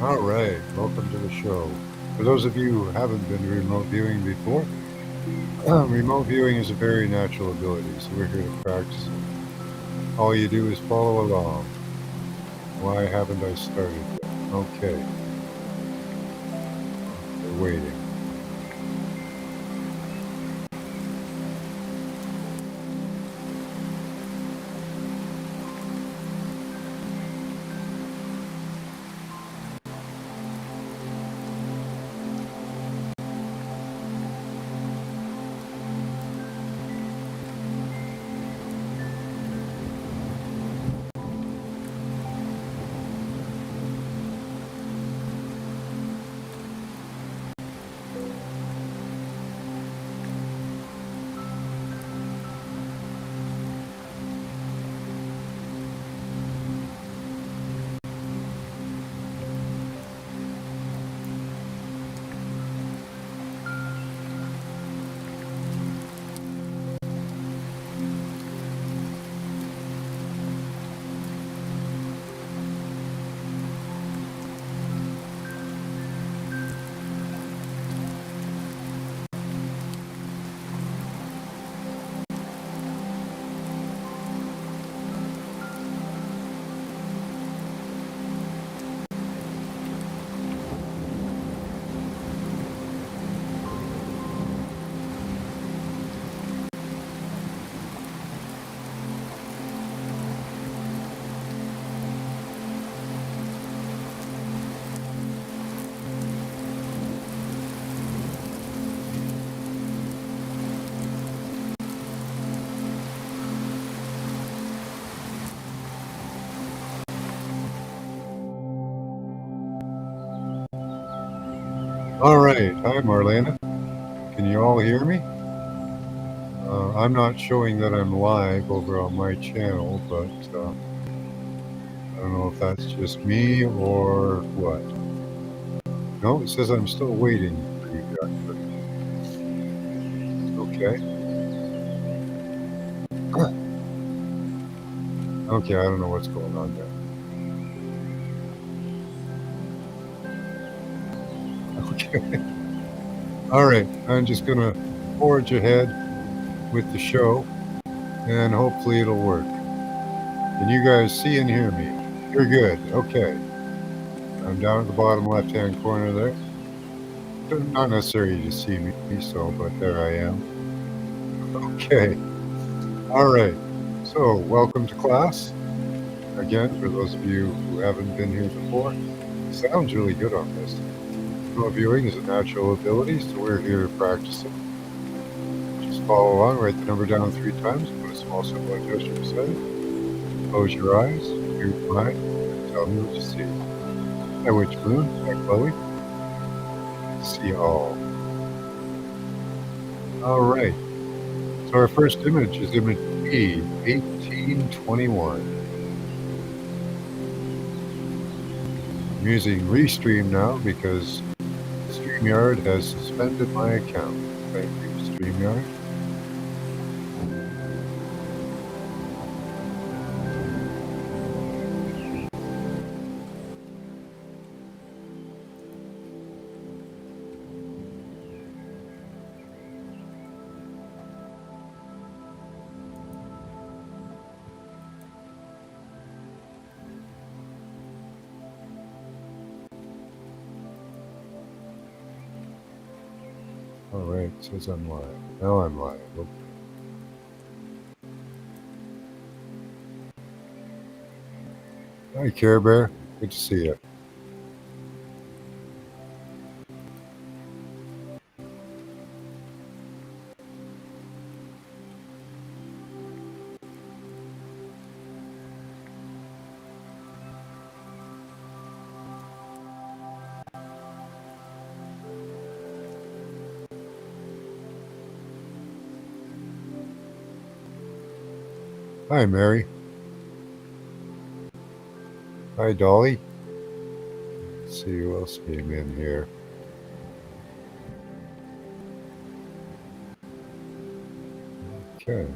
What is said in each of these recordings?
All right, welcome to the show. For those of you who haven't been to remote viewing before, remote viewing is a very natural ability, so we're here to practice it. All you do is follow along. Why haven't I started yet? Okay, we're waiting. All right, hi Marlena. Can you all hear me? I'm not showing that I'm live over on my channel, but I don't know if that's just me or what. No, it says I'm still waiting for you guys. Okay. Okay, I don't know what's going on there. Okay. All right, I'm just going to forge ahead with the show, and hopefully it'll work. Can you guys see and hear me? You're good. Okay. I'm down at the bottom left-hand corner there. Not necessarily to see me, so, but there I am. Okay. All right. So, welcome to class. Again, for those of you who haven't been here before, sounds really good on this. Remote viewing is a natural ability, so we're here to practice it. Just follow along, write the number down 3 times, put a small symbol on gesture beside it. Close your eyes, use your mind, and tell me what you see. At which moon, at Chloe, see all. All right. So our first image is image B, 1821. I'm using Restream now because StreamYard has suspended my account. Thank you, StreamYard. All right, it says I'm live. Now I'm live. Okay. Hi, Care Bear. Good to see you. Hi, Mary. Hi, Dolly. Let's see who else came in here. Okay.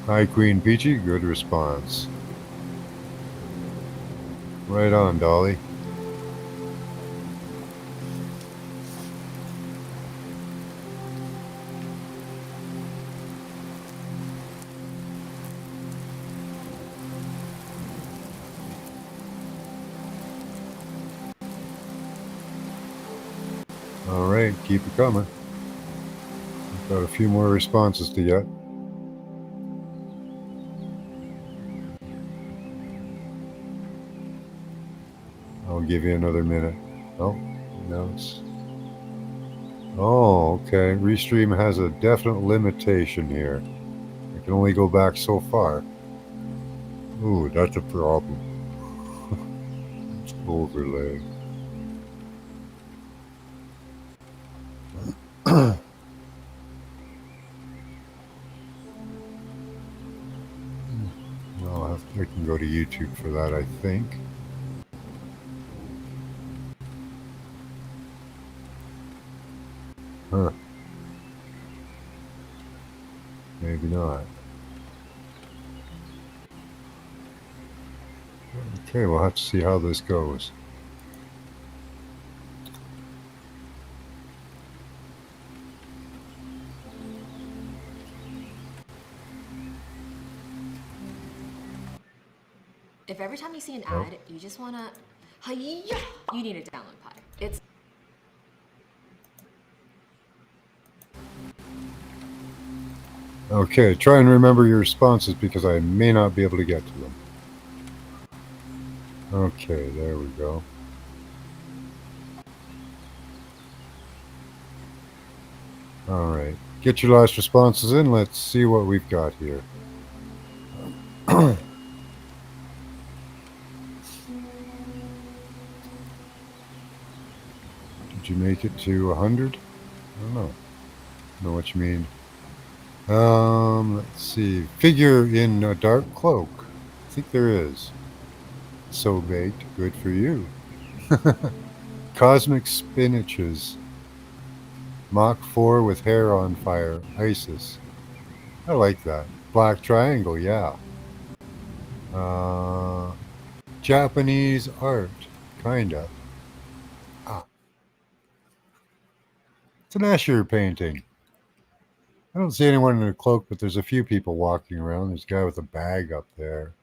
Hi, Queen Peachy. Good response. Right on, Dolly. All right, keep it coming. We've got a few more responses to get. I'll give you another minute. Oh, no, it's. Oh, okay. Restream has a definite limitation here. I can only go back so far. Ooh, that's a problem. It's overlay. Well, I can go to YouTube for that, I think. Huh. Maybe not. Okay, we'll have to see how this goes. If every time you see an ad, you just wanna, hi-ya, you need a download pie. It's Okay, try and remember your responses because I may not be able to get to them. Okay, there we go. All right, get your last responses in. Let's see what we've got here. Did you make it to 100? I don't know. Know what you mean. Let's see. Figure in a dark cloak. I think there is. So baked, good for you. Cosmic spinaches. Mach 4 with hair on fire. Isis. I like that. Black triangle, yeah. Japanese art. Kinda. Ah. It's an Escher painting. I don't see anyone in a cloak, but there's a few people walking around. There's a guy with a bag up there.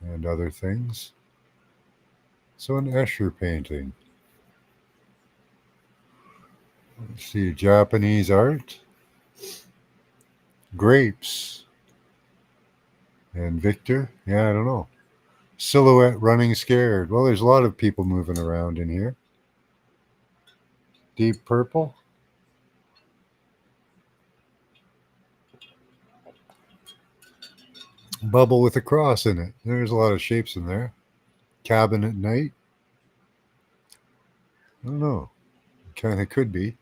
And other things. So an Escher painting. Let's see, Japanese art. Grapes. And Victor? Yeah, I don't know. Silhouette running scared. Well, there's a lot of people moving around in here. Deep purple. Bubble with a cross in it. There's a lot of shapes in there. Cabin at night. I don't know. Kind of could be.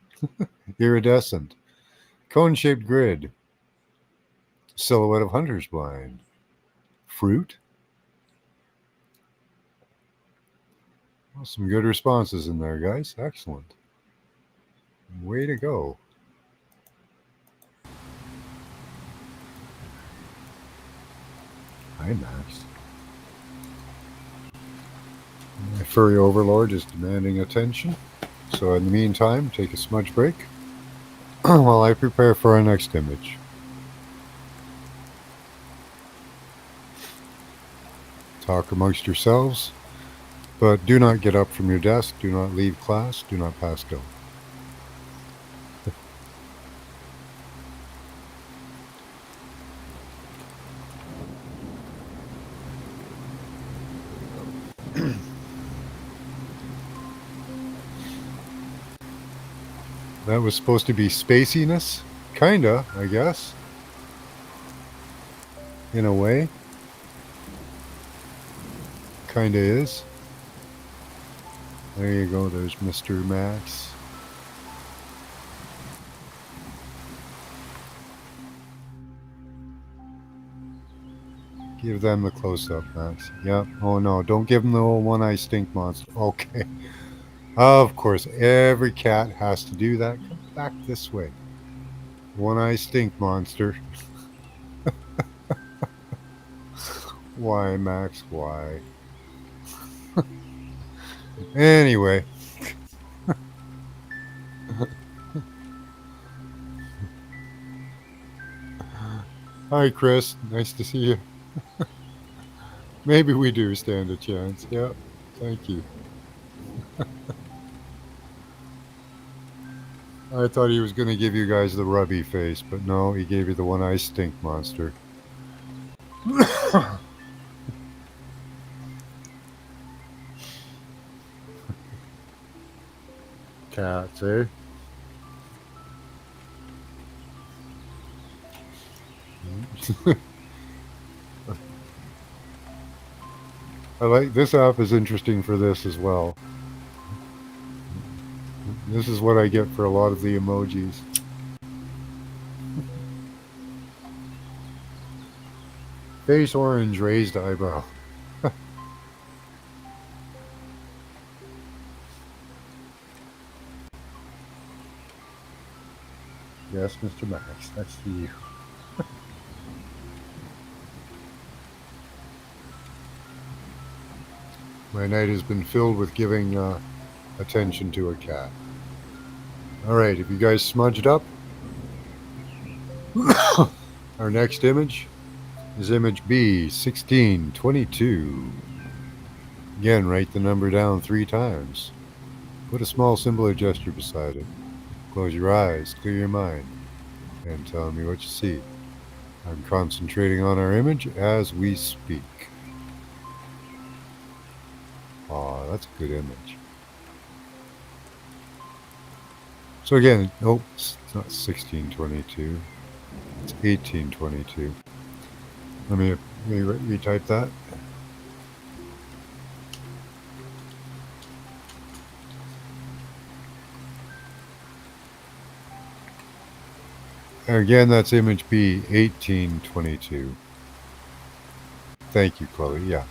Iridescent. Cone shaped grid. Silhouette of hunter's blind. Fruit. Well, some good responses in there, guys. Excellent. Way to go. Hi, Max. My furry overlord is demanding attention. So, in the meantime, take a smudge break while I prepare for our next image. Talk amongst yourselves, but do not get up from your desk, do not leave class, do not pass go. That was supposed to be spaciness? Kinda, I guess. In a way. Kinda is. There you go, there's Mr. Max. Give them the close up, Max. Yep. Oh no, don't give them the old one eye stink monster. Okay. Of course, every cat has to do that. back this way. One-eye stink monster. Why, Max? Why? Anyway. Hi, Chris. Nice to see you. Maybe we do stand a chance. Yeah. Thank you. I thought he was going to give you guys the rubby face, but no, he gave you the one-eye stink monster. Cats, eh? I like this app is interesting for this as well. This is what I get for a lot of the emojis. Face orange, raised eyebrow. Yes, Mr. Max, that's you. My night has been filled with giving attention to a cat. All right, have you guys smudged up? Our next image is image B1622. Again, write the number down 3 times. Put a small symbol or gesture beside it. Close your eyes, clear your mind, and tell me what you see. I'm concentrating on our image as we speak. Aw, that's a good image. So again, oh, it's not 1622. It's 1822. Let me retype that. Again, that's image B, 1822. Thank you, Chloe. Yeah.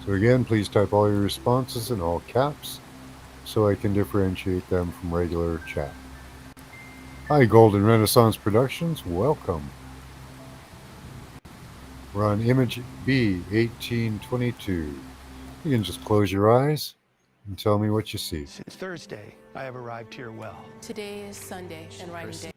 So again, please type all your responses in all caps so I can differentiate them from regular chat. Hi, Golden Renaissance Productions. Welcome. We're on image B, 1822. You can just close your eyes and tell me what you see. Since Thursday, I have arrived here well. Today is Sunday and writing day.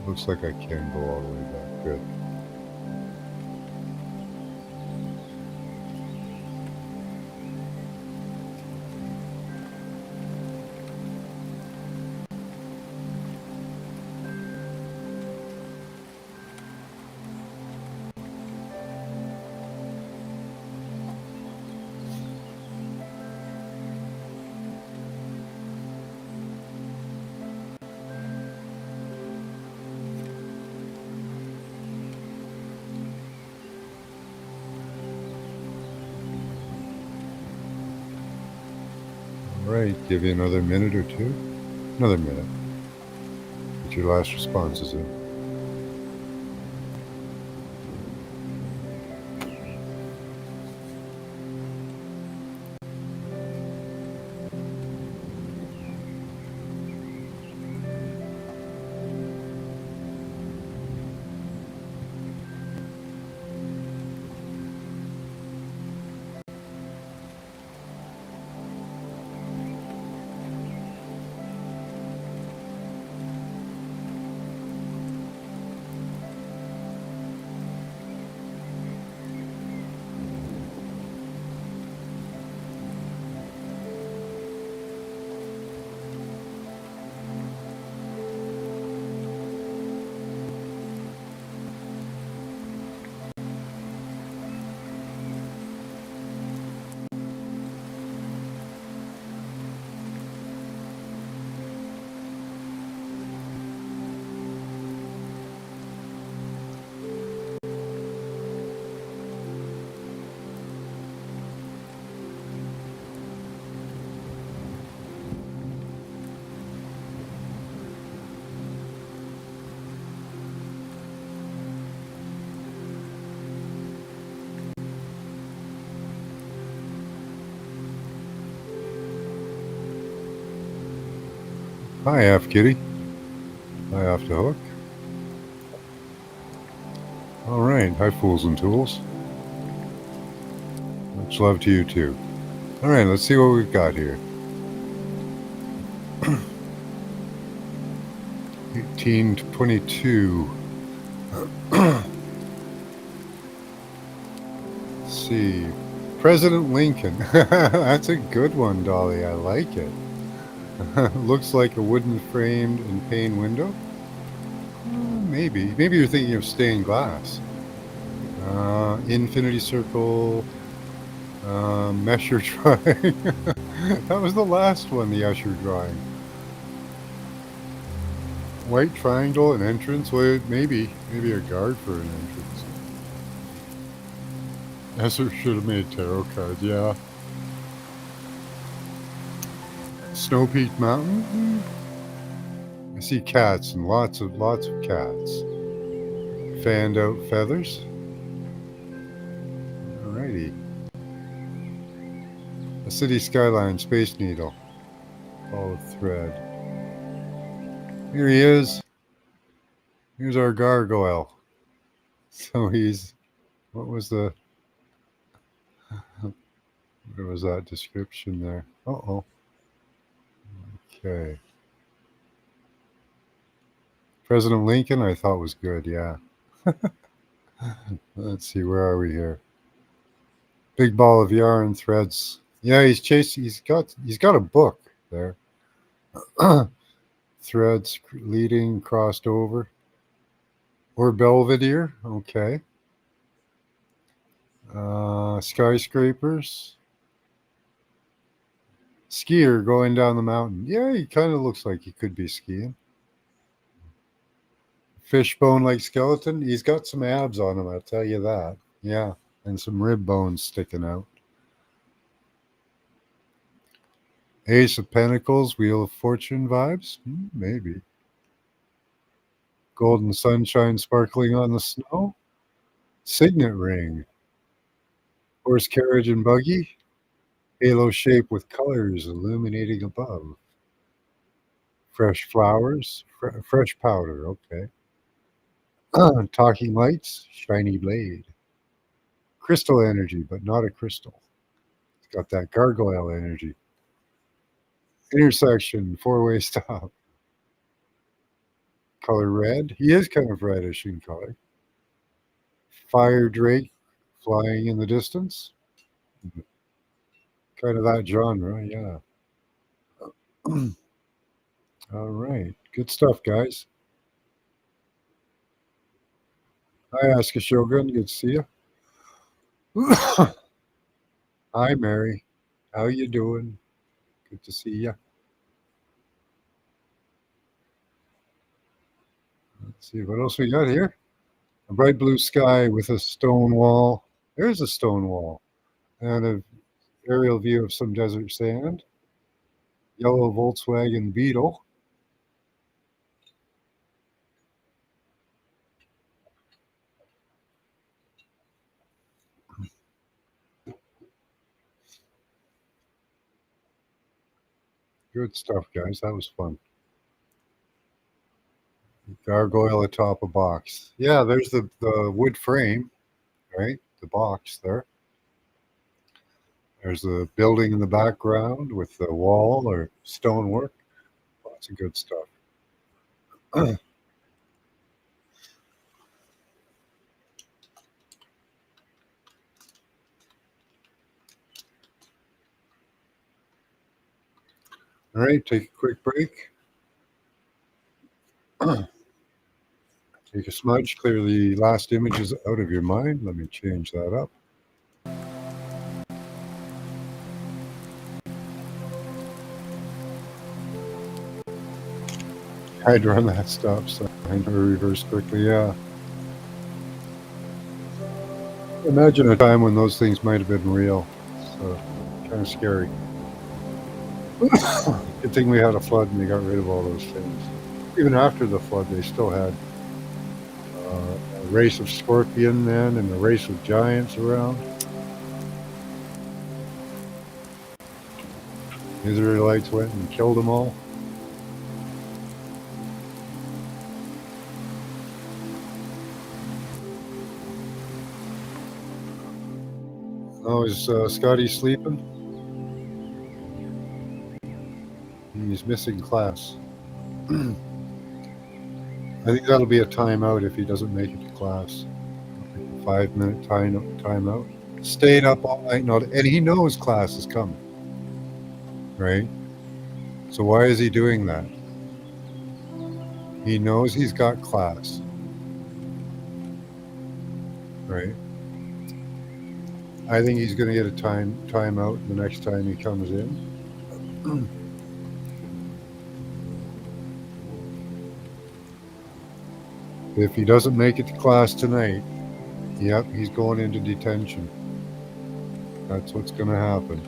Looks like I can go all the way back. good. All right, give you another minute or two. Another minute. Get your last responses in. Hi, Half Kitty. Hi, Off the Hook. All right. Hi, Fools and Tools. Much love to you, too. All right, let's see what we've got here. 1822. Let's see. President Lincoln. That's a good one, Dolly. I like it. Looks like a wooden framed and pane window. Maybe. Maybe you're thinking of stained glass. Infinity circle. Mesher drawing. That was the last one, the Usher drawing. White triangle, an entrance. Well, maybe a guard for an entrance. Esser should have made tarot cards. Yeah. Snow Peak Mountain. I see cats and lots of cats. Fanned out feathers. Alrighty. A city skyline, Space Needle. Follow thread. Here he is. Here's our gargoyle. So he's, what was that description there? Uh-oh. Okay. President Lincoln, I thought was good, yeah. Let's see, where are we here? Big ball of yarn, threads. Yeah, he's got a book there. Threads leading, crossed over. Or Belvedere, okay. Skyscrapers. Skier going down the mountain. Yeah, he kind of looks like he could be skiing. Fishbone-like skeleton. He's got some abs on him, I'll tell you that. Yeah, and some rib bones sticking out. Ace of Pentacles, Wheel of Fortune vibes? Maybe. Golden sunshine sparkling on the snow. Signet ring. Horse carriage and buggy. Halo shape with colors illuminating above. Fresh flowers. Fresh powder, okay. Talking lights. Shiny blade. Crystal energy, but not a crystal. It's got that gargoyle energy. Intersection, four-way stop. Color red. He is kind of reddish in color. fire drake flying in the distance. Kind of that genre, yeah. All right. Good stuff, guys. Hi, Ask a Shogun. Good to see you. Hi, Mary. How you doing? Good to see you. Let's see what else we got here. A bright blue sky with a stone wall. There's a stone wall and an aerial view of some desert sand. Yellow Volkswagen Beetle. Good stuff, guys. That was fun. Gargoyle atop a box. Yeah, there's the wood frame, right? The box there. There's the building in the background with the wall or stonework. Lots of good stuff. All right, take a quick break. Take a smudge, clear the last images out of your mind. Let me change that up. Tried to run that stop sign to reverse quickly, yeah. Imagine a time when those things might have been real. So kind of scary. Good thing we had a flood and they got rid of all those things. Even after the flood, they still had a race of scorpion men and a race of giants around. The Israelites went and killed them all. Oh, is Scotty sleeping? He's missing class. I think that'll be a timeout if he doesn't make it to class. Like a 5-minute timeout. Stayed up all night, and he knows class is coming, right? So why is he doing that? He knows he's got class, right? I think he's going to get a timeout the next time he comes in. If he doesn't make it to class tonight, yep, he's going into detention. That's what's going to happen.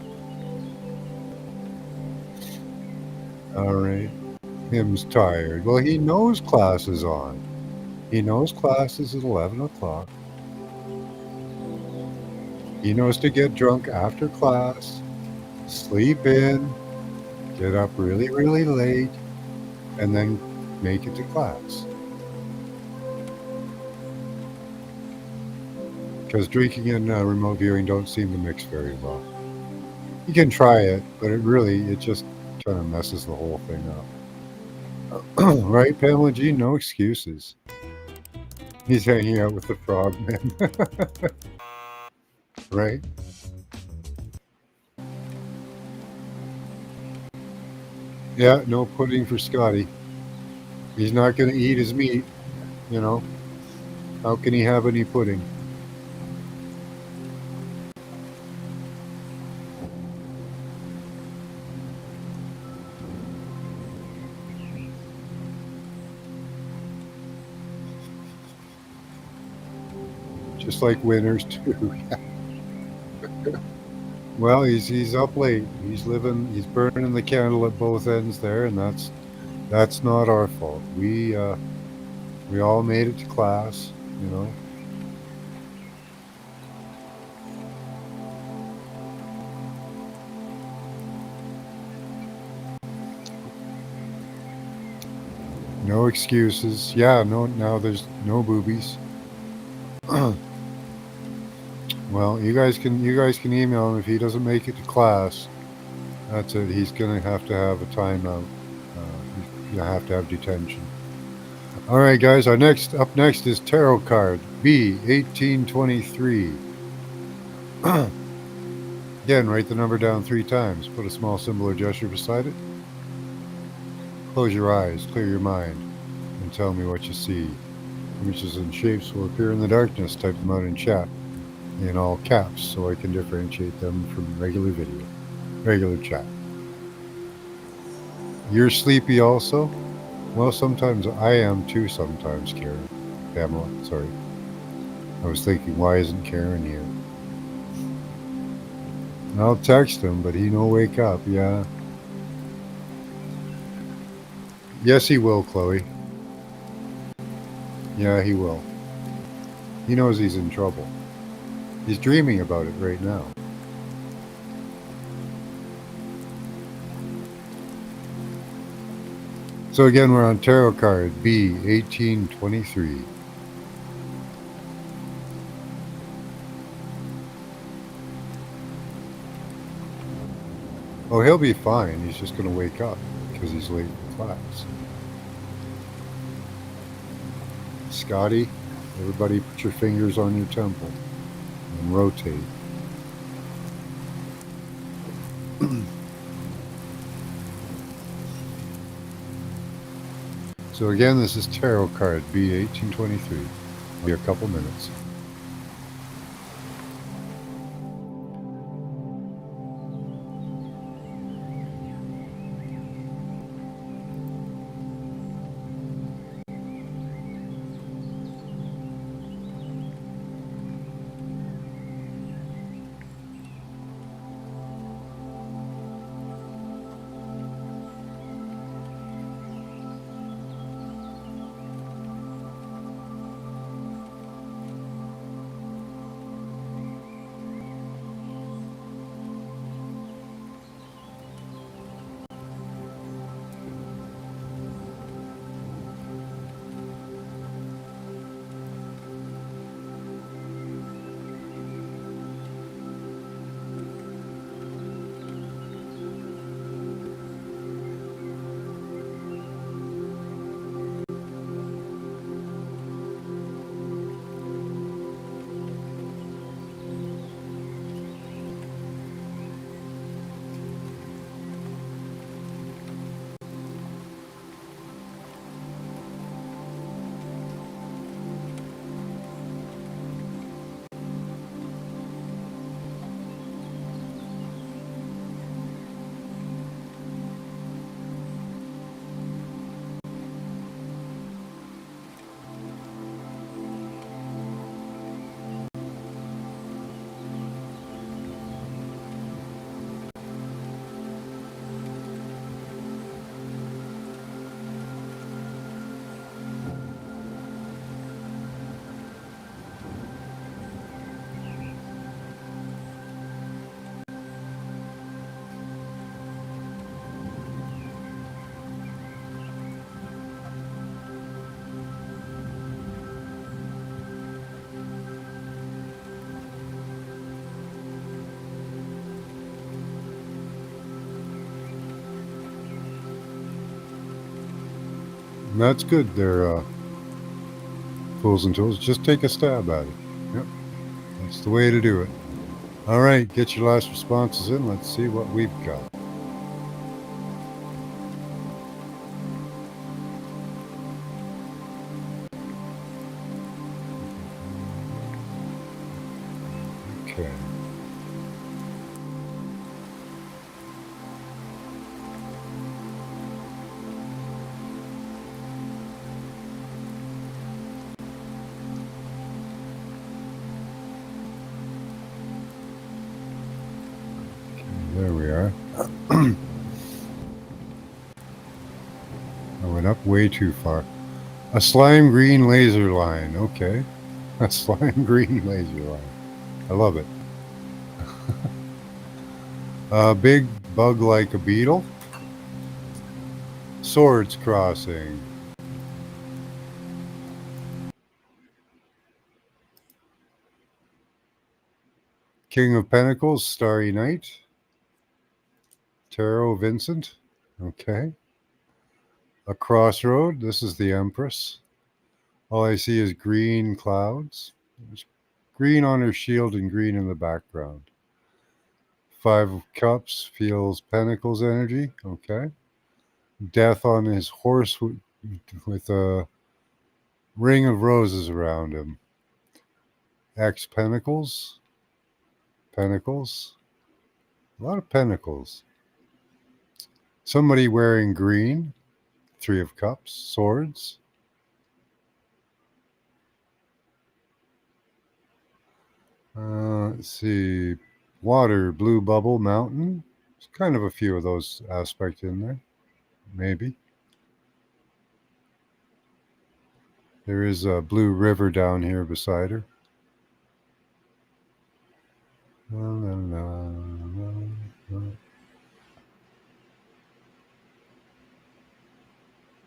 All right. Him's tired. Well, he knows class is on. He knows class is at 11 o'clock. He knows to get drunk after class, sleep in, get up really, really late, and then make it to class. Because drinking and remote viewing don't seem to mix very well. You can try it, but it just kind of messes the whole thing up. Right, Pamela G? No excuses. He's hanging out with the frogmen. Right? Yeah, no pudding for Scotty. He's not going to eat his meat, you know. How can he have any pudding? Just like Winners too. Well, he's up late. He's burning the candle at both ends there, and that's not our fault. We all made it to class, you know. No excuses. Yeah, no, now there's no boobies. Well, you guys can email him if he doesn't make it to class. That's it. He's gonna have to have a timeout. He's gonna have to have detention. All right, guys. Up next is tarot card B1823. Again, write the number down 3 times. Put a small symbol or gesture beside it. Close your eyes, clear your mind, and tell me what you see. Images and shapes will appear in the darkness. Type them out in chat in all caps so I can differentiate them from regular chat. You're sleepy also? Well, sometimes I am too, sometimes, Karen. Pamela, sorry. I was thinking, why isn't Karen here? I'll text him, but he no wake up, yeah. Yes, he will, Chloe. Yeah, he will. He knows he's in trouble. He's dreaming about it right now. So again, we're on tarot card B1823. Oh, he'll be fine. He's just going to wake up because he's late for class. Scotty, everybody put your fingers on your temple and rotate. So again, this is tarot card B1823. Be a couple minutes. And that's good. They're fools and tools. Just take a stab at it. Yep, that's the way to do it. All right, get your last responses in. Let's see what we've got. Okay. There we are. I went up way too far. A slime green laser line. Okay. A slime green laser line. I love it. A big bug like a beetle. Swords crossing. King of Pentacles, Starry Night. Tarot Vincent. Okay. A crossroad. This is the Empress. All I see is green clouds. There's green on her shield and green in the background. Five of Cups feels Pentacles energy. Okay. Death on his horse with a ring of roses around him. X Pentacles. Pentacles. A lot of Pentacles. Somebody wearing green. Three of Cups. Swords. Let's see. Water, blue bubble, mountain. There's kind of a few of those aspects in there. Maybe. There is a blue river down here beside her. La, la, la, la.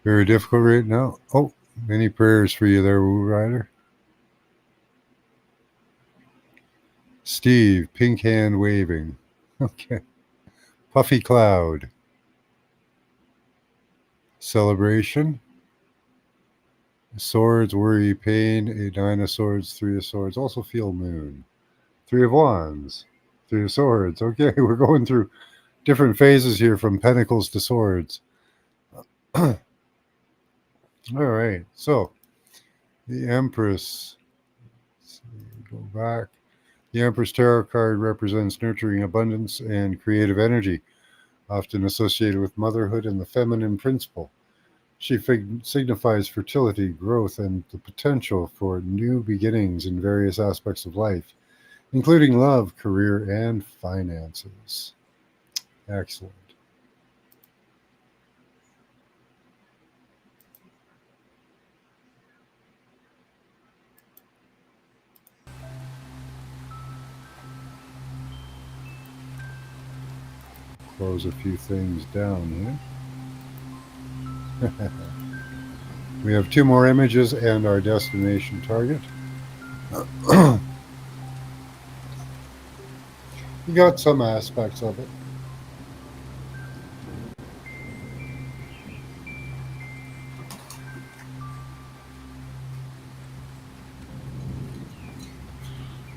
Very difficult right now. Oh, many prayers for you there, Woo Rider. Steve, pink hand waving. Okay. Puffy cloud. Celebration. Swords, worry, pain. A nine of swords, three of swords. Also feel moon. Three of wands. Three of swords. Okay, we're going through different phases here from pentacles to swords. All right. So the Empress. Let's see, go back. The Empress Tarot card represents nurturing abundance and creative energy, often associated with motherhood and the feminine principle. She signifies fertility, growth, and the potential for new beginnings in various aspects of life, including love, career, and finances. Excellent. Close a few things down here. We have two more images and our destination target. We got some aspects of it.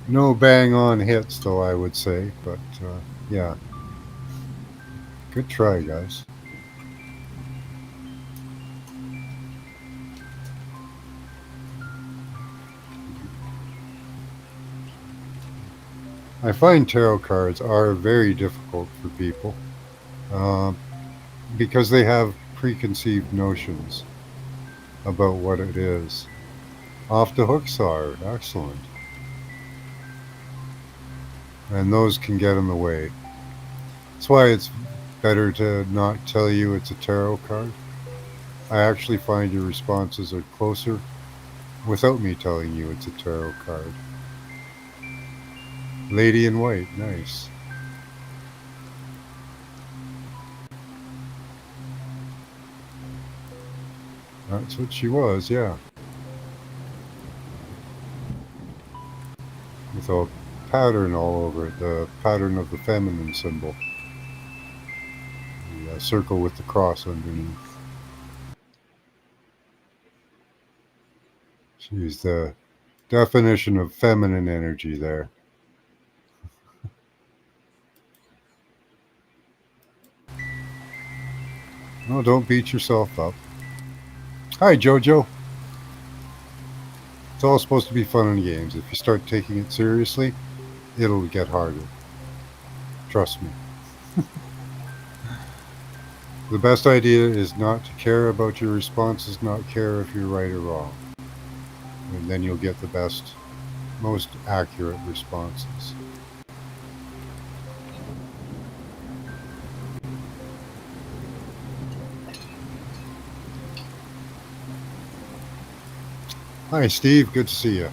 No bang on hits, though, I would say, but yeah. Good try, guys. I find tarot cards are very difficult for people uh, because they have preconceived notions about what it is. Off the hooks are excellent, and those can get in the way. That's why it's better to not tell you it's a tarot card. I actually find your responses are closer without me telling you it's a tarot card. Lady in White, nice. That's what she was, yeah. With a pattern all over it, the pattern of the feminine symbol. The circle with the cross underneath. She's the definition of feminine energy there. No, don't beat yourself up. Hi, Jojo. It's all supposed to be fun and games. If you start taking it seriously, it'll get harder. Trust me. The best idea is not to care about your responses, not care if you're right or wrong. And then you'll get the best, most accurate responses. Hi, Steve. Good to see you.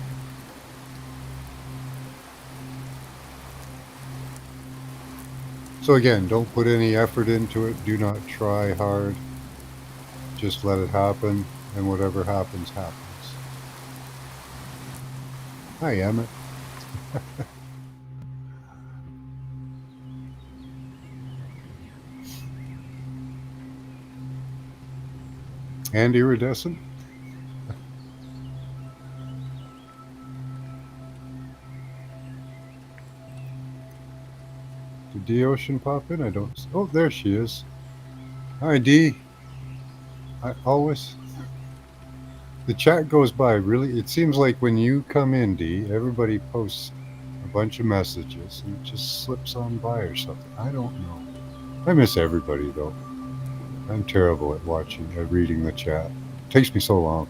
So again, don't put any effort into it. Do not try hard. Just let it happen, and whatever happens, happens. Hi, Emmett. And iridescent. Did D Ocean pop in? I don't. Oh, there she is. Hi, D. I always. The chat goes by really. It seems like when you come in, D, everybody posts a bunch of messages and it just slips on by or something. I don't know. I miss everybody though. I'm terrible at reading the chat. It takes me so long.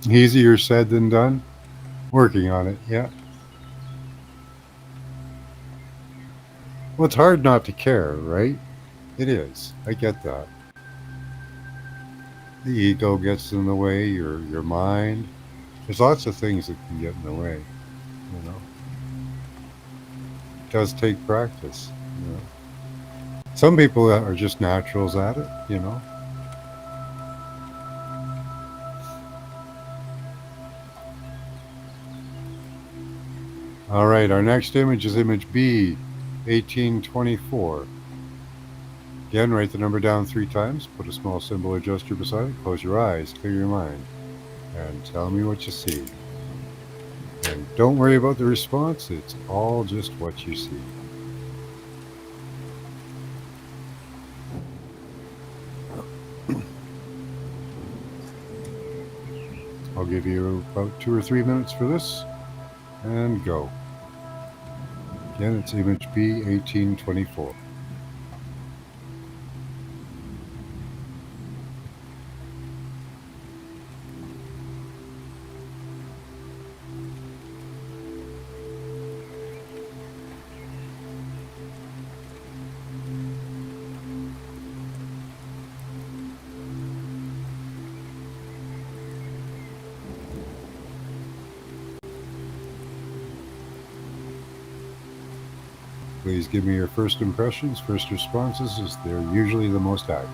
Easier said than done. Working on it, yeah. Well, it's hard not to care, right? It is. I get that. The ego gets in the way, your mind. There's lots of things that can get in the way, you know. It does take practice, you know. Some people are just naturals at it, you know. All right, our next image is image B, 1824. Again, write the number down 3 times, put a small symbol adjuster beside it, close your eyes, clear your mind, and tell me what you see. And don't worry about the response, it's all just what you see. I'll give you about 2 or 3 minutes for this, and go. Again, it's image B, 1824. Please give me your first impressions, first responses, as they're usually the most accurate.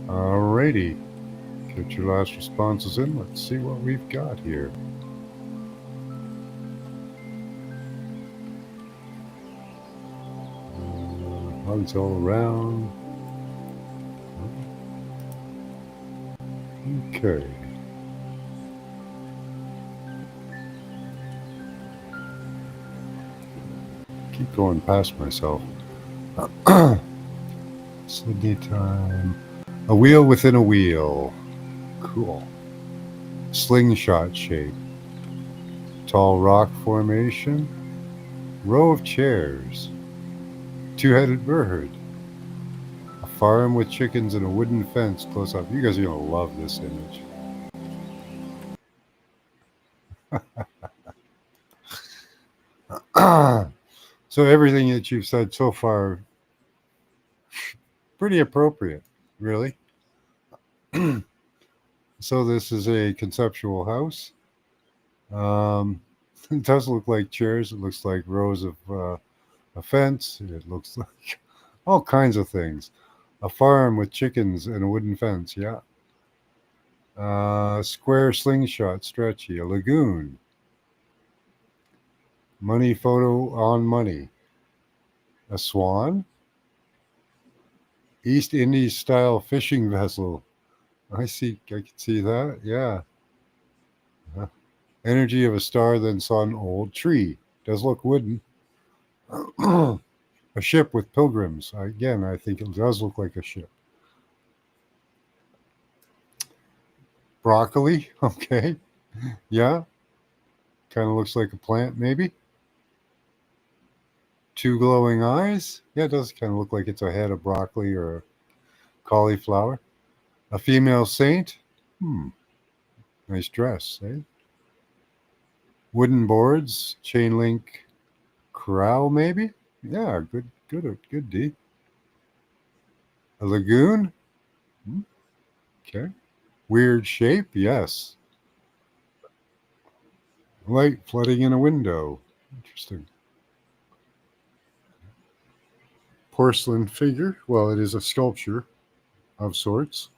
Alrighty, get your last responses in. Let's see what we've got here. Hugs all around. Okay. Keep going past myself. Sydney time. A wheel within a wheel. Cool. Slingshot shape. Tall rock formation. Row of chairs. Two-headed bird. A farm with chickens and a wooden fence close up. You guys are going to love this image. So everything that you've said so far, pretty appropriate, really. So this is a conceptual house. Um, it does look like chairs. It looks like rows of a fence. It looks like all kinds of things. A farm with chickens and a wooden fence. Yeah. Square slingshot stretchy. A lagoon. Money photo on money. A swan. East Indies style fishing vessel. I see. I can see that. Yeah. Uh, Energy of a star, then saw an old tree. Does look wooden. A ship with pilgrims. Again, I think it does look like a ship. Broccoli. Okay. Yeah. Kind of looks like a plant, maybe. Two glowing eyes. Yeah, it does kind of look like it's a head of broccoli or a cauliflower. A female saint. Hmm. Nice dress, eh? Wooden boards. Chain link corral, maybe. Yeah, good D. A lagoon. Hmm, okay. Weird shape. Yes. Light flooding in a window. Interesting. Porcelain figure. Well, it is a sculpture of sorts.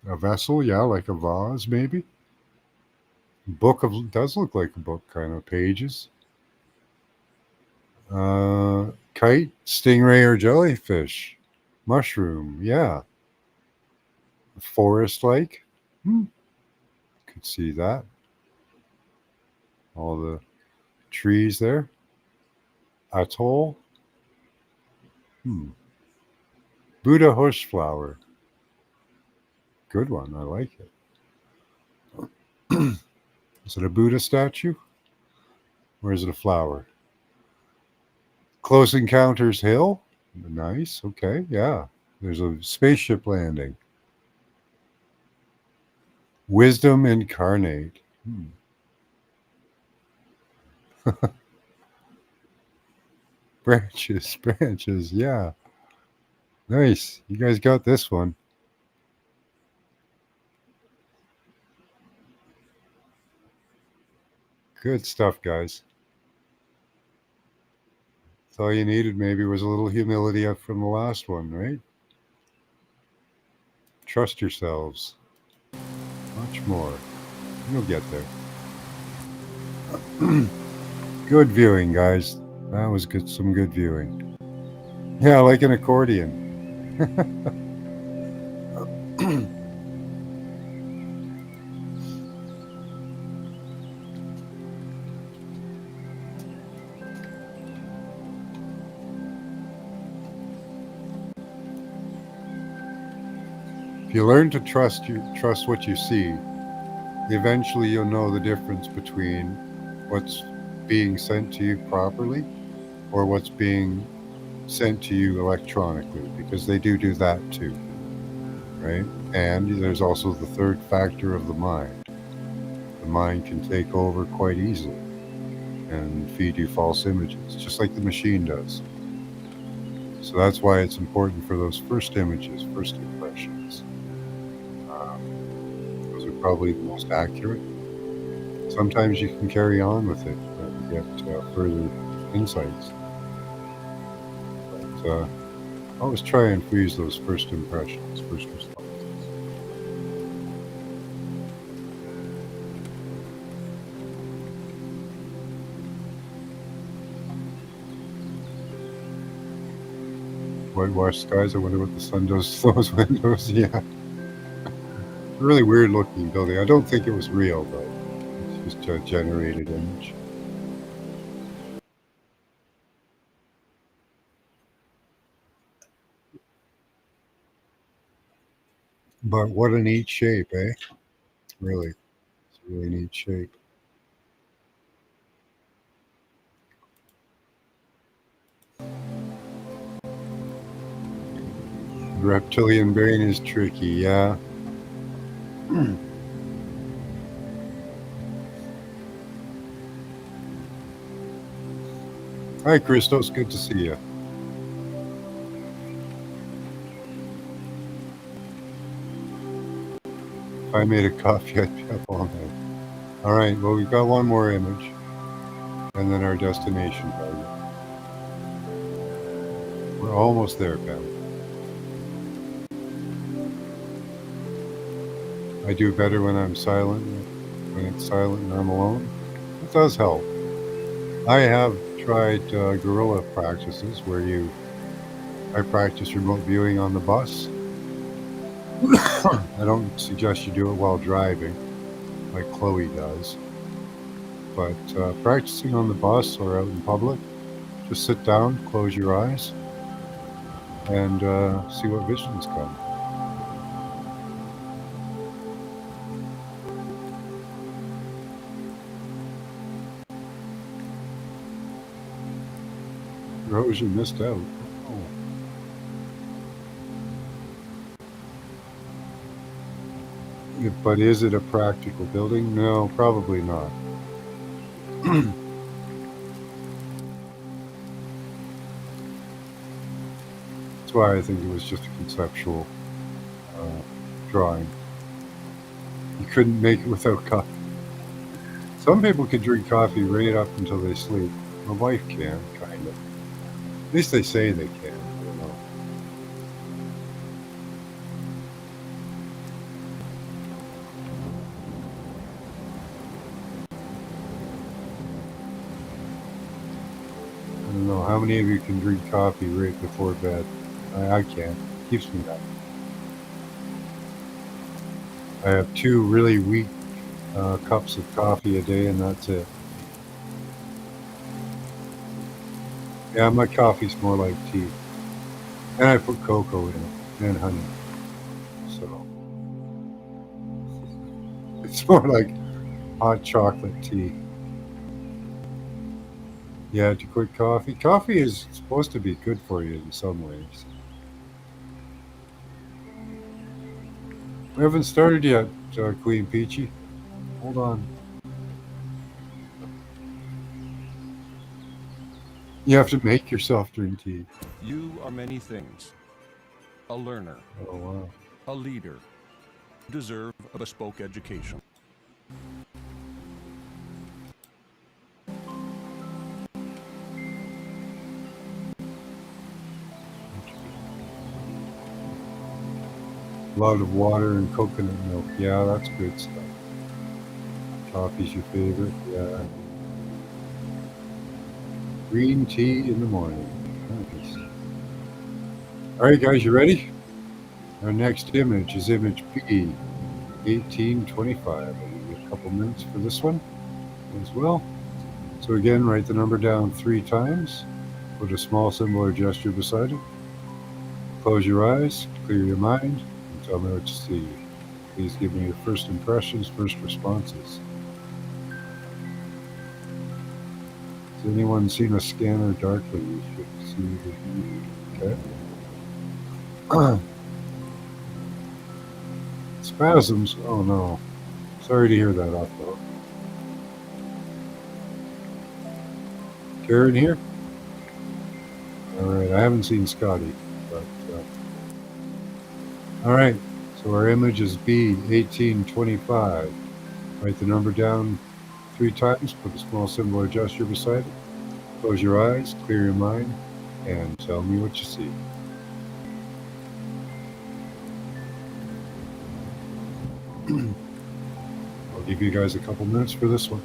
A vessel, yeah, like a vase, maybe. Book of does look like a book, kind of pages. Kite, stingray, or jellyfish. Mushroom, yeah. Forest like. Hmm, could see that. All the trees there. Atoll. Hmm. Buddha hush flower. Good one. I like it. Is it a Buddha statue? Or is it a flower? Close Encounters Hill. Nice. Okay. Yeah. There's a spaceship landing. Wisdom incarnate. Hmm. Branches, branches. Yeah. Nice. You guys got this one. Good stuff, guys. That's all you needed, maybe, was a little humility up from the last one, right? Trust yourselves. Much more. You'll get there. Good viewing, guys. That was good. Some good viewing. Yeah, like an accordion. If you learn to trust what you see, eventually you'll know the difference between what's being sent to you properly or what's being sent to you electronically, because they do that too, right? And there's also the third factor of the mind. The mind can take over quite easily and feed you false images, just like the machine does. So that's why it's important for those first images, first impressions. Those are probably the most accurate. Sometimes you can carry on with it and get further insights. But always try and freeze those first impressions, first responses. Whitewashed skies. I wonder what the sun does to those windows. Yeah. Really weird looking building. I don't think it was real, but it's just a generated image. But what a neat shape, eh? Really. It's a really neat shape. The reptilian brain is tricky, yeah. Hi, Christos. Good to see you. If I made a coffee, I'd be up all night. All right. Well, we've got one more image, and then our destination target. We're almost there, Pam. I do better when I'm silent. When it's silent and I'm alone, it does help. I have tried guerrilla practices where I practice remote viewing on the bus. I don't suggest you do it while driving, like Chloe does. But practicing on the bus or out in public, just sit down, close your eyes, and see what visions come. Rose, you missed out. Oh. But is it a practical building? No, probably not. That's why I think it was just a conceptual drawing. You couldn't make it without coffee. Some people could drink coffee right up until they sleep. My wife can, kind of. At least they say they can. I don't know. I don't know. How many of you can drink coffee right before bed? I can't. It keeps me up. I have 2 really weak cups of coffee a day, and that's it. Yeah, my coffee's more like tea. And I put cocoa in it and honey. So it's more like hot chocolate tea. Yeah, to quit coffee. Coffee is supposed to be good for you in some ways. We haven't started yet, Queen Peachy. Hold on. You have to make yourself drink tea. You are many things. A learner, Oh, wow. a leader. You deserve a bespoke education. A lot of water and coconut milk. Yeah, that's good stuff. Coffee's your favorite. Yeah. Green tea in the morning. Nice. All right, guys, you ready? Our next image is image P, 1825. I'll give you a couple minutes for this one as well. So again, write the number down 3 times. Put a small symbol or gesture beside it. Close your eyes, clear your mind, and tell me what you see. Please give me your first impressions, first responses. Has anyone seen a scanner darkly? You should see the okay. Spasms? Oh no. Sorry to hear that off the hook. Karen here? Alright, I haven't seen Scotty, but alright, so our image is B 1825. Write the number down 3 times, put a small symbol or gesture beside it. Close your eyes, clear your mind, and tell me what you see. I'll give you guys a couple minutes for this one.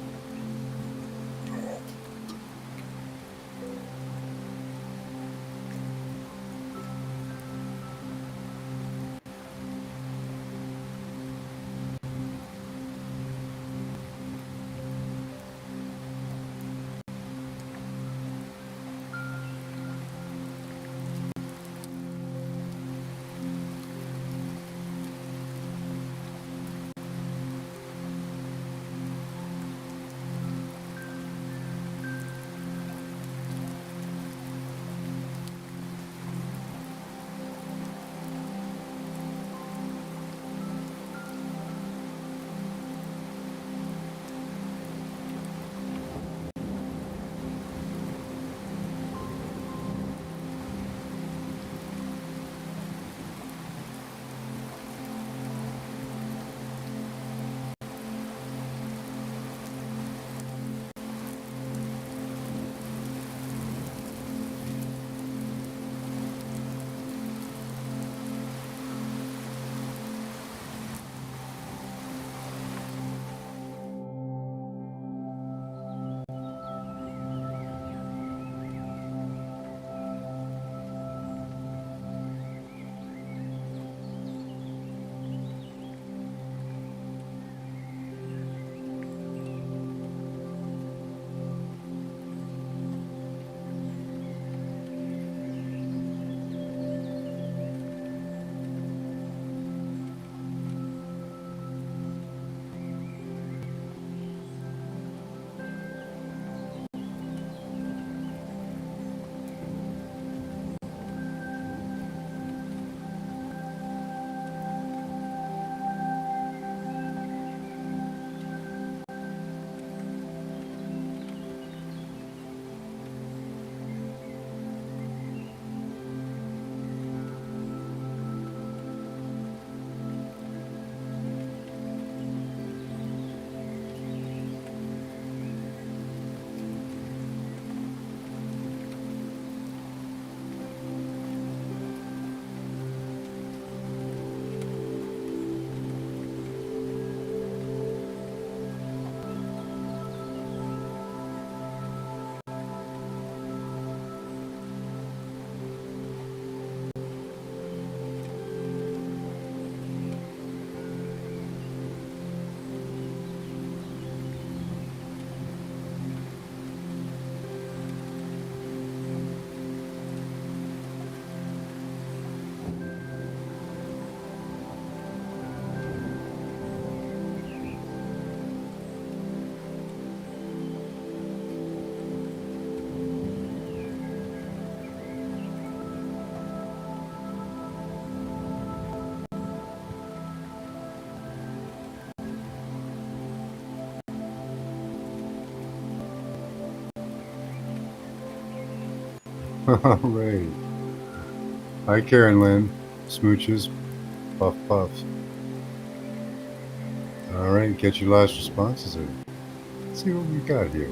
All right. Hi, Karen Lynn. Smooches. Puff puffs. All right. Get your last responses in. Let's see what we got here.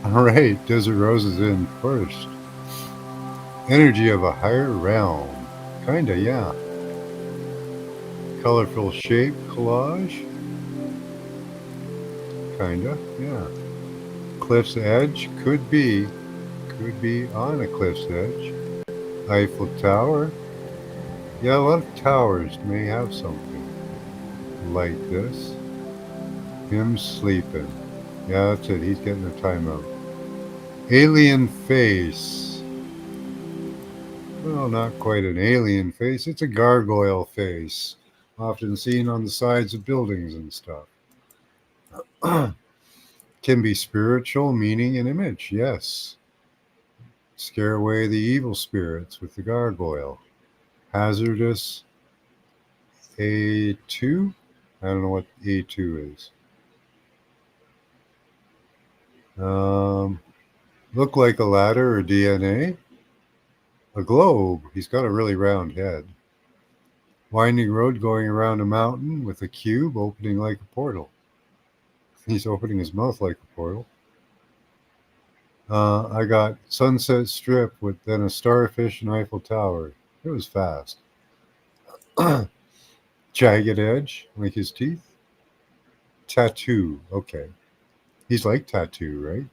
Yeah. All right. Desert Rose is in first. Energy of a higher realm. Kinda, yeah. Colorful shape collage. Kinda, yeah. Cliff's edge. Could be on a cliff's edge. Eiffel Tower. Yeah, a lot of towers may have something like this. Him sleeping. Yeah, that's it. He's getting a timeout. Alien face. Well, not quite an alien face. It's a gargoyle face, often seen on the sides of buildings and stuff. Can be spiritual, meaning, and image. Yes. Scare away the evil spirits with the gargoyle. Hazardous A2. I don't know what A2 is. Um, look like a ladder or DNA. A globe. He's got a really round head. Winding road going around a mountain with a cube opening like a portal. He's opening his mouth like a portal. I got Sunset Strip with then a starfish and Eiffel Tower. It was fast. Jagged edge, like his teeth. Tattoo. Okay. He's like tattoo, right?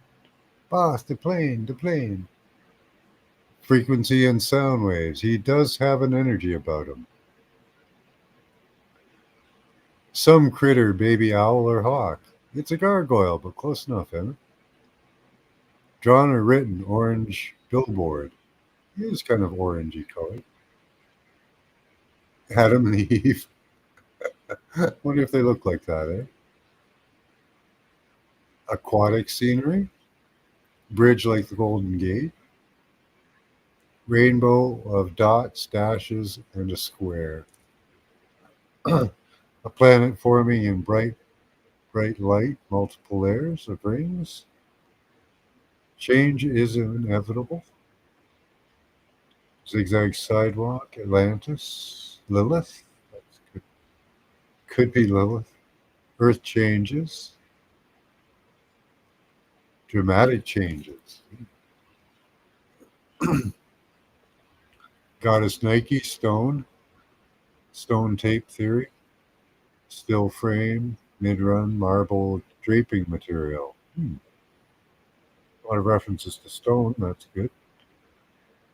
Boss, the plane, the plane. Frequency and sound waves. He does have an energy about him. Some critter, baby owl or hawk. It's a gargoyle, but close enough, Emmett. Drawn or written orange billboard. It is kind of orangey colored. Adam and Eve. Wonder if they look like that, eh? Aquatic scenery. Bridge like the Golden Gate. Rainbow of dots, dashes, and a square. A planet forming in bright light, multiple layers of rings. Change is inevitable. Zigzag sidewalk, Atlantis, Lilith. That's good. Could be Lilith. Earth changes, dramatic changes. Goddess Nike, stone tape theory, still frame, mid run, marble draping material. A lot of references to stone, that's good.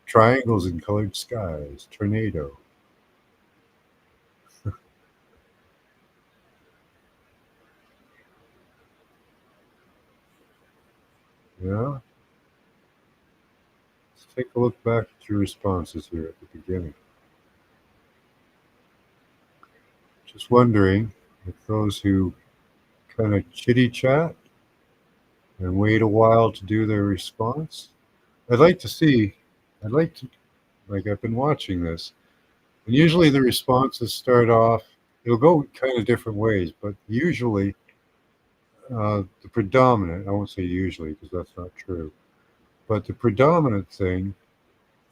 Triangles in colored skies, tornado. Yeah. Let's take a look back at your responses here at the beginning. Just wondering if those who kind of chitty chat and wait a while to do their response, I'd like to see, I'd like to, like I've been watching this, and usually the responses start off, it'll go kind of different ways, but usually the predominant, I won't say usually because that's not true, but the predominant thing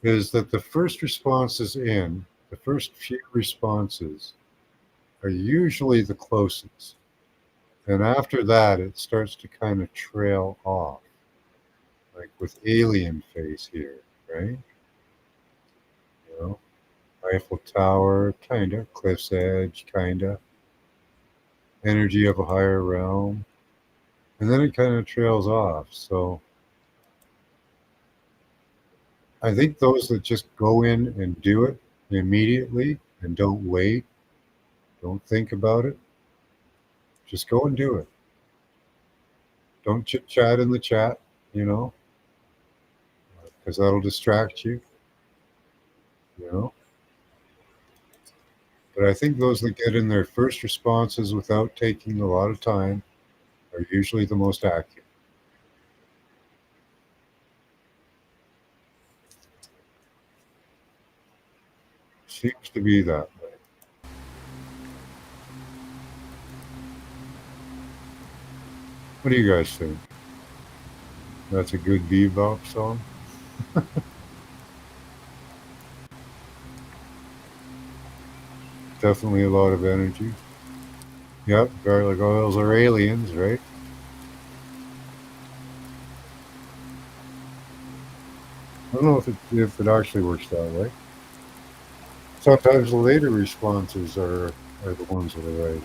is that the first responses in, the first few responses are usually the closest. And after that, it starts to kind of trail off, like with alien face here, right? You know, Eiffel Tower, kind of, Cliff's Edge, kind of, energy of a higher realm. And then it kind of trails off. So I think those that just go in and do it immediately and don't wait, don't think about it, just go and do it. Don't chit chat in the chat, you know, because that'll distract you, you know. But I think those that get in their first responses without taking a lot of time are usually the most accurate. Seems to be that way. What do you guys think? That's a good bebop song? Definitely a lot of energy. Yep, garlic oils are aliens, right? I don't know if it actually works that way. Sometimes the later responses are the ones that are right.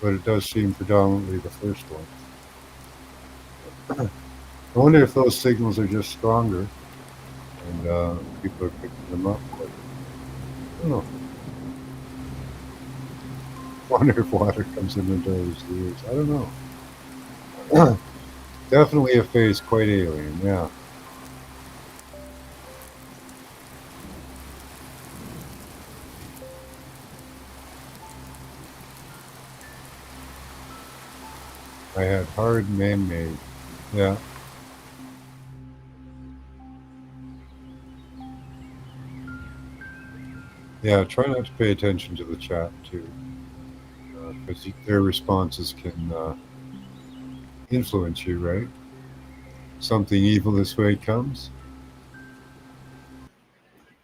But it does seem predominantly the first one. I wonder if those signals are just stronger and people are picking them up. But I don't know. I wonder if water comes in into those ears. I don't know. Definitely a face quite alien. Yeah. I had hard man-made. Yeah. Yeah. Try not to pay attention to the chat too, because their responses can influence you, right? Something evil this way comes.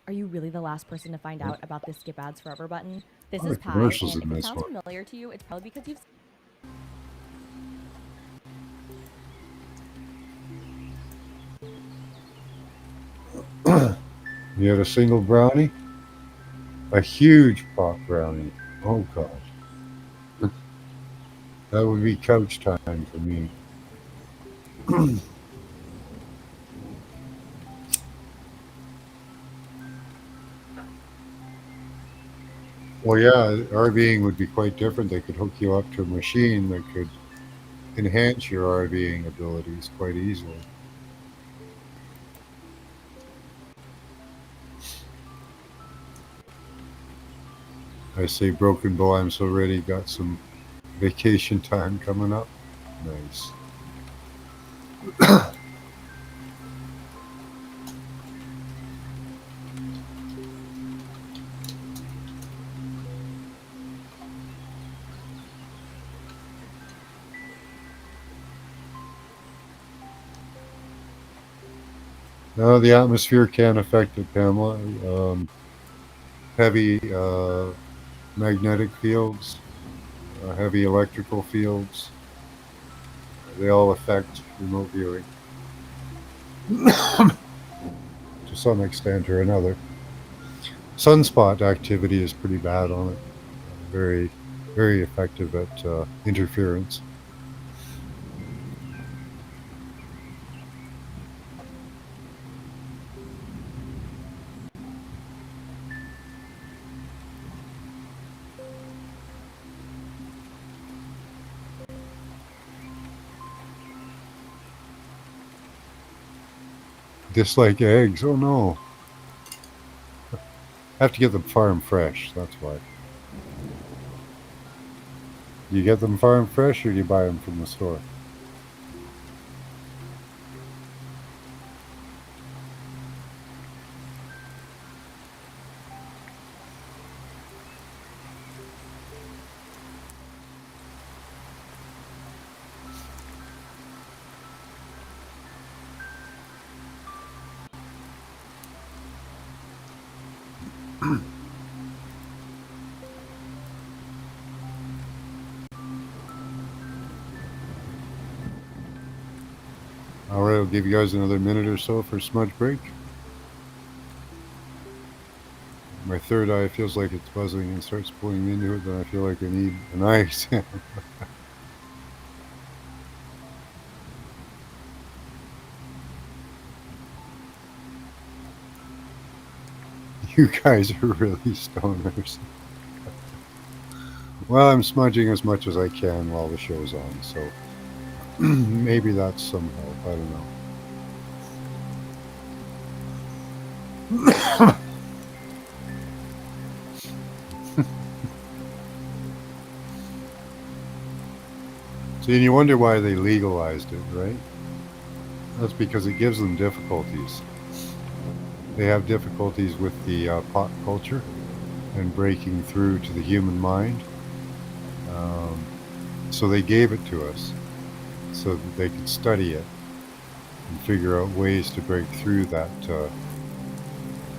Are you really the last person to find out about this skip ads forever button? This A lot is of Pi, commercials and in if it this sounds one. familiar to you, it's probably because you've You had a single brownie? A huge pot brownie. Oh god. That would be couch time for me. Well, yeah, RVing would be quite different. They could hook you up to a machine that could enhance your RVing abilities quite easily. I say, Broken Bow, I'm so ready. Got some vacation time coming up. Nice. No, the atmosphere can affect it, Pamela. Heavy magnetic fields, heavy electrical fields, they all affect remote viewing to some extent or another. Sunspot activity is pretty bad on it. Very, very effective at interference. Dislike eggs. Oh no. Have to get them farm fresh. That's why. Do you get them farm fresh or do you buy them from the store? All right, I'll give you guys another minute or so for smudge break. My third eye feels like it's buzzing and starts pulling me into it, then I feel like I need an ice. You guys are really stoners. Well, I'm smudging as much as I can while the show's on, so maybe that's some help. I don't know. See, and you wonder why they legalized it, right? That's because it gives them difficulties. They have difficulties with the pop culture and breaking through to the human mind. Um, So they gave it to us so that they could study it and figure out ways to break through that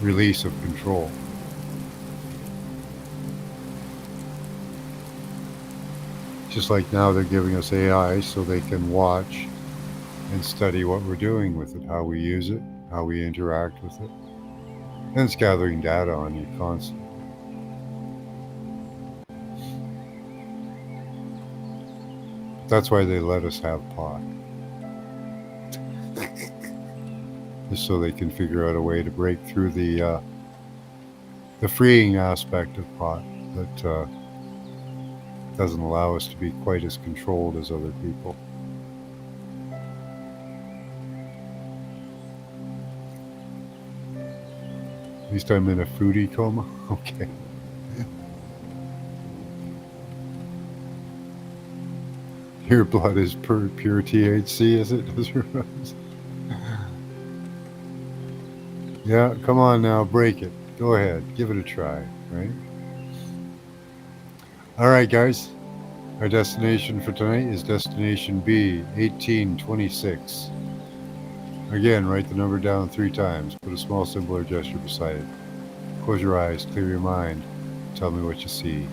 release of control. Just like now they're giving us AI so they can watch and study what we're doing with it, how we use it, how we interact with it. And it's gathering data on you constantly. That's why they let us have pot. Just so they can figure out a way to break through the freeing aspect of pot that doesn't allow us to be quite as controlled as other people. At least I'm in a foodie coma. Okay. Your blood is pure THC, is it? Yeah, come on now, break it. Go ahead, give it a try, right? All right, guys. Our destination for tonight is Destination B, 1826. Again, write the number down 3 times. Put a small symbol or gesture beside it. Close your eyes, clear your mind. Tell me what you see.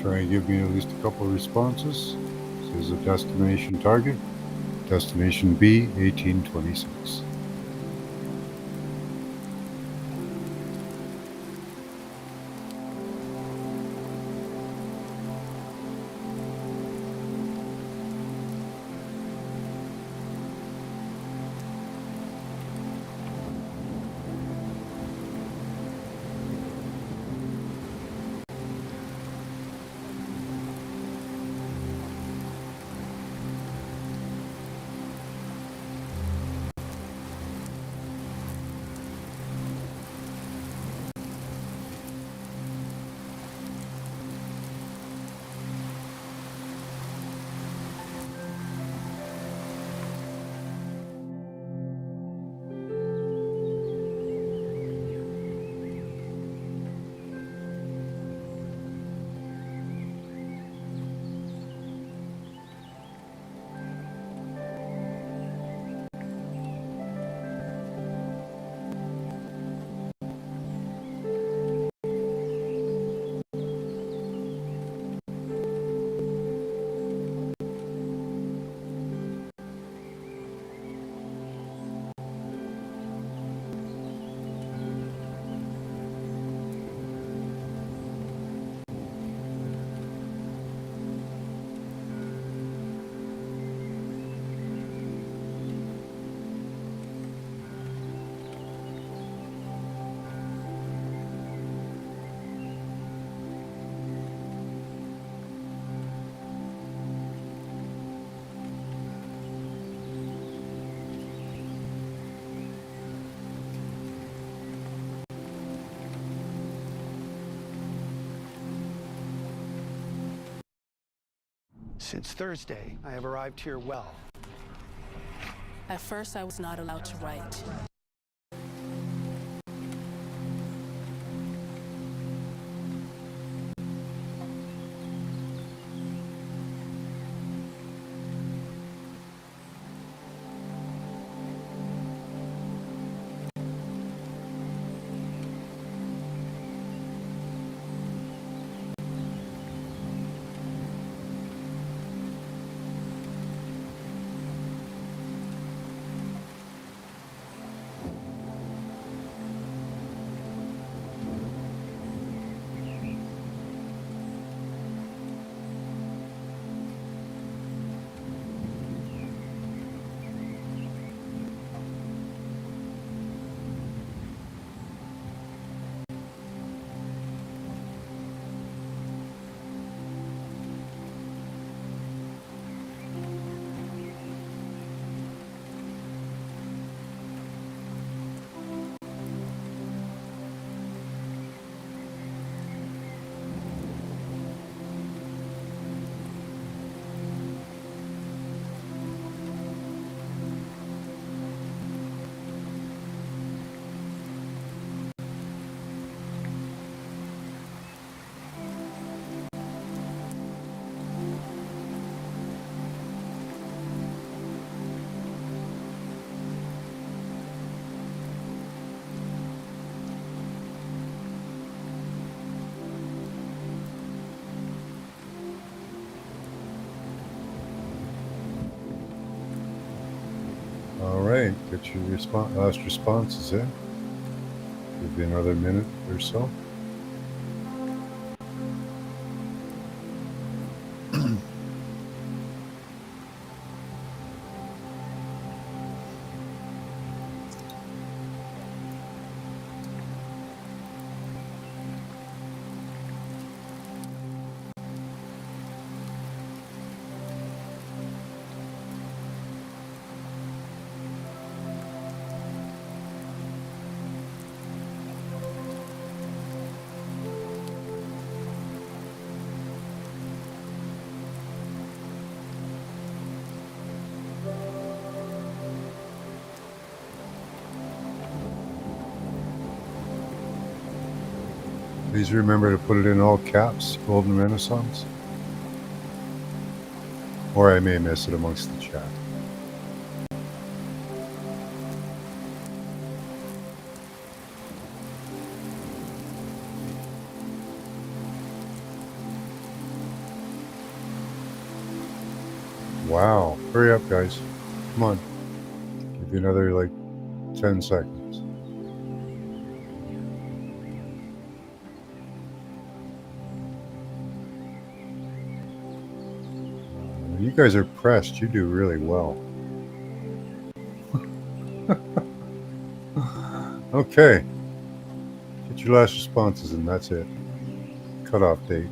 Try and give me at least a couple of responses. This is a destination target. Destination B, 1826. Since Thursday, I have arrived here well. At first, I was not allowed to write. All right, get your last responses in. Give you another minute or so. Please remember to put it in all caps, Golden Renaissance. Or I may miss it amongst the chat. Wow. Hurry up, guys. Come on. Give you another, 10 seconds. You guys are pressed. You do really well. Okay. Get your last responses and that's it. Cutoff date.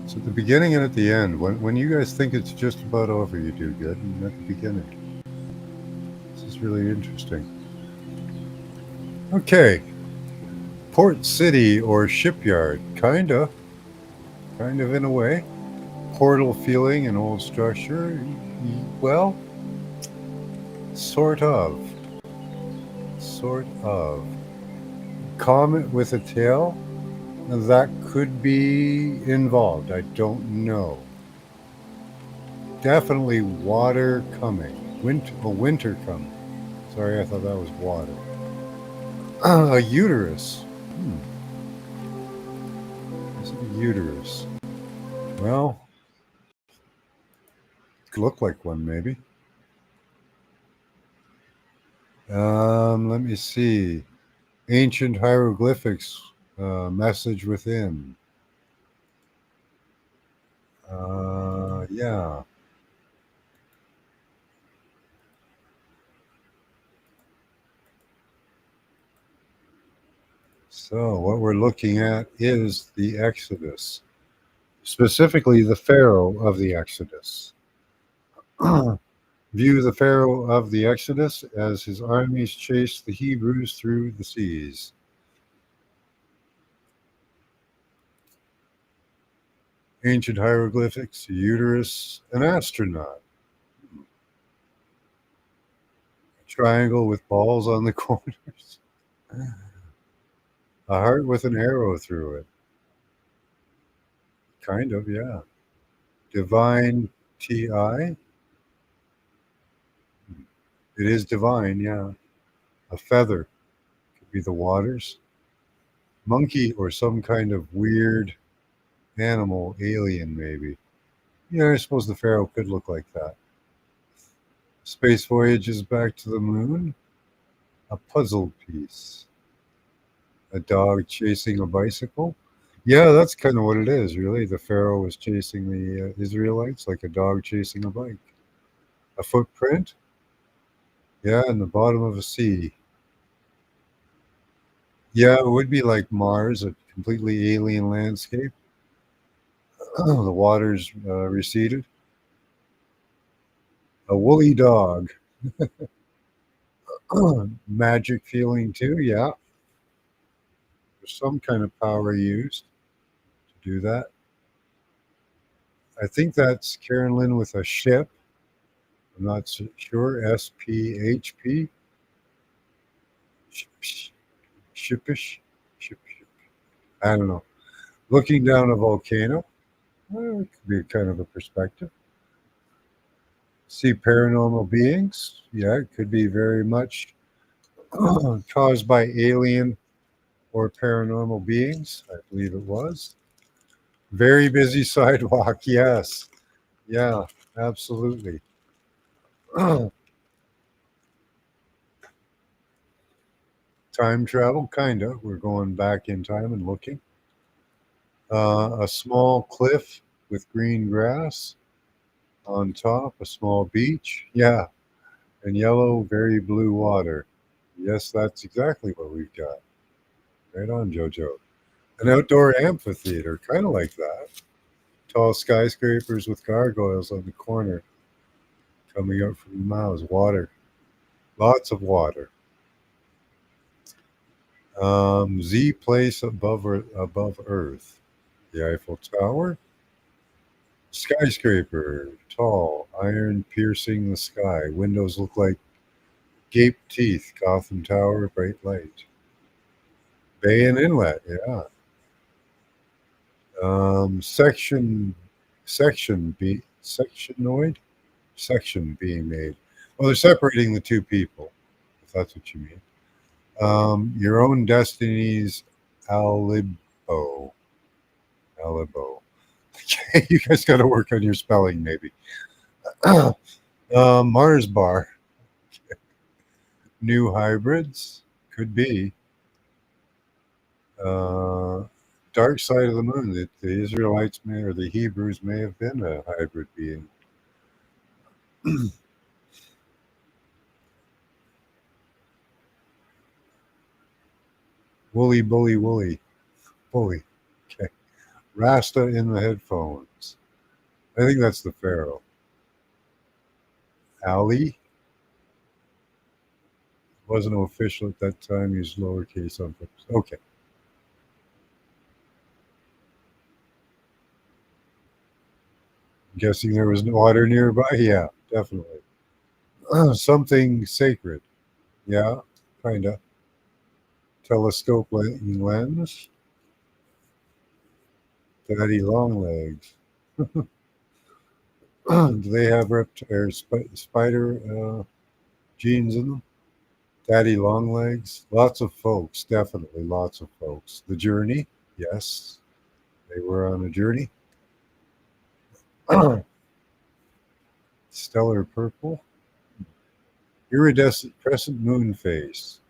So at the beginning and at the end, when you guys think it's just about over, you do good. And at the beginning. This is really interesting. Okay. Port city or shipyard. Kinda in a way. Portal feeling, an old structure. Well, sort of. Comet with a tail. That could be involved. I don't know. Definitely water coming. Winter coming. Sorry, I thought that was water. A uterus. Is it a uterus? Well, it could look like one, maybe. Let me see. Ancient hieroglyphics. Message within. Yeah. So what we're looking at is the Exodus, specifically the Pharaoh of the Exodus. View the Pharaoh of the Exodus as his armies chased the Hebrews through the seas. Ancient hieroglyphics, uterus, an astronaut. A triangle with balls on the corners. A heart with an arrow through it. Kind of, yeah. Divine TI. It is divine, yeah. A feather. Could be the waters. Monkey or some kind of weird animal, alien maybe. Yeah, I suppose the pharaoh could look like that. Space voyages back to the moon. A puzzle piece. A dog chasing a bicycle. Yeah, that's kind of what it is, really. The pharaoh was chasing the Israelites like a dog chasing a bike. A footprint. Yeah, in the bottom of a sea. Yeah, it would be like Mars, a completely alien landscape. The waters receded. A woolly dog. Magic feeling too, yeah. There's some kind of power used to do that. I think that's Karen Lynn with a ship. I'm not sure. SPHP. Shipish. Shipish. Ship. I don't know. Looking down a volcano. Well, it could be kind of a perspective. See paranormal beings. Yeah, it could be very much caused by alien or paranormal beings. I believe it was. Very busy sidewalk. Yes. Yeah, absolutely. Time travel, kind of. We're going back in time and looking. A small cliff with green grass on top, a small beach. Yeah, and yellow, very blue water. Yes, that's exactly what we've got. Right on, JoJo. An outdoor amphitheater, kind of like that. Tall skyscrapers with gargoyles on the corner coming out from the mouths. Water, lots of water. Z place above Earth. The Eiffel Tower. Skyscraper, tall, iron piercing the sky. Windows look like gaped teeth. Gotham Tower, bright light. Bay and inlet, yeah. Section, sectionoid, section being made. Well, they're separating the two people, if that's what you mean. Your own destiny's alibo. Alibo. Okay, you guys got to work on your spelling, maybe. Mars bar. New hybrids could be. Uh, Dark side of the moon. That the Israelites may or the Hebrews may have been a hybrid being. Woolly, bully, woolly, bully. Okay. Rasta in the headphones. I think that's the Pharaoh. Ali wasn't official at that time. Used lowercase on purpose. Okay. Guessing there was water nearby. Yeah, definitely. Something sacred. Yeah, kind of. Telescope lens. Daddy long legs. Do they have spider genes in them? Daddy long legs. Lots of folks, definitely lots of folks. The journey, yes, they were on a journey. Stellar purple. Iridescent crescent moon face.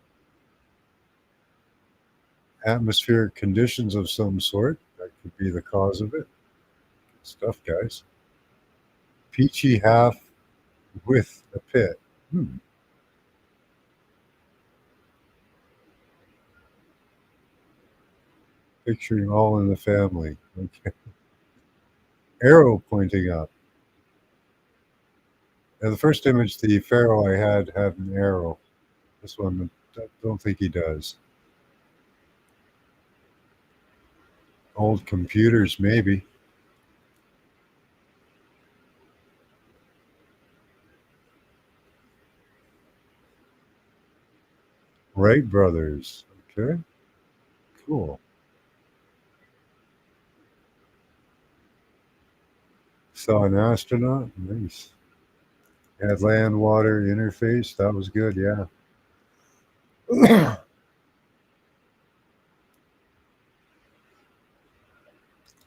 Atmospheric conditions of some sort. That could be the cause of it. Good stuff, guys. Peachy half with a pit. Picturing all in the family. Okay. Arrow pointing up. Now, the first image, the pharaoh I had an arrow. This one, I don't think he does. Old computers, maybe. Wright brothers. Okay. Cool. Saw an astronaut. Nice. Had land water interface. That was good. Yeah.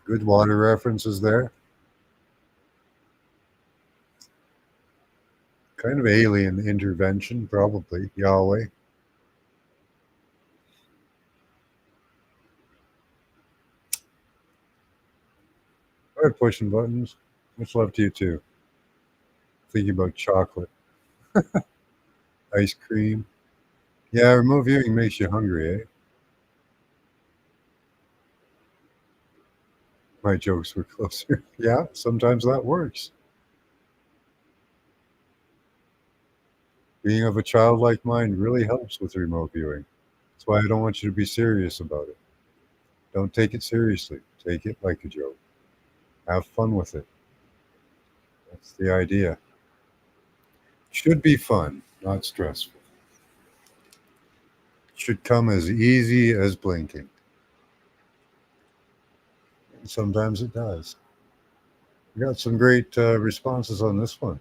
Good water references there. Kind of alien intervention, probably. Yahweh. All right, pushing buttons. Much love to you too. Thinking about chocolate, ice cream. Yeah, remote viewing makes you hungry, eh? My jokes were closer. Yeah, sometimes that works. Being of a childlike mind really helps with remote viewing. That's why I don't want you to be serious about it. Don't take it seriously. Take it like a joke. Have fun with it. That's the idea. Should be fun, not stressful. Should come as easy as blinking. Sometimes it does. We got some great responses on this one.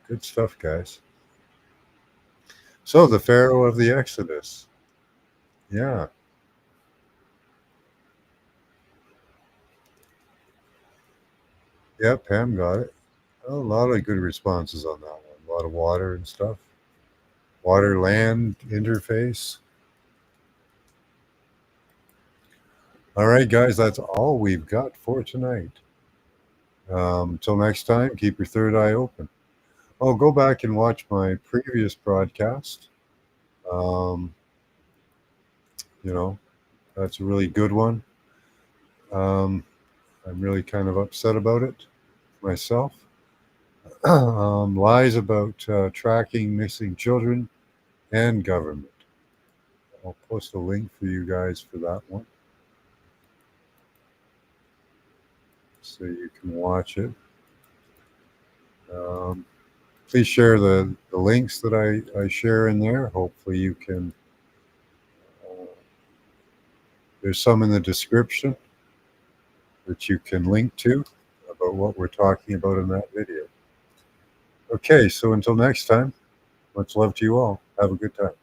Good stuff, guys. So, the Pharaoh of the Exodus. Yeah. Yeah, Pam got it. A lot of good responses on that one. A lot of water and stuff. Water land interface. All right, guys, that's all we've got for tonight. Till next time, keep your third eye open. Oh, go back and watch my previous broadcast. Um, you know, that's a really good one. I'm really kind of upset about it myself. Lies about tracking missing children and government. I'll post a link for you guys for that one so you can watch it. Please share the links that I share in there. Hopefully you can, there's some in the description that you can link to about what we're talking about in that video. Okay, so until next time, much love to you all. Have a good time.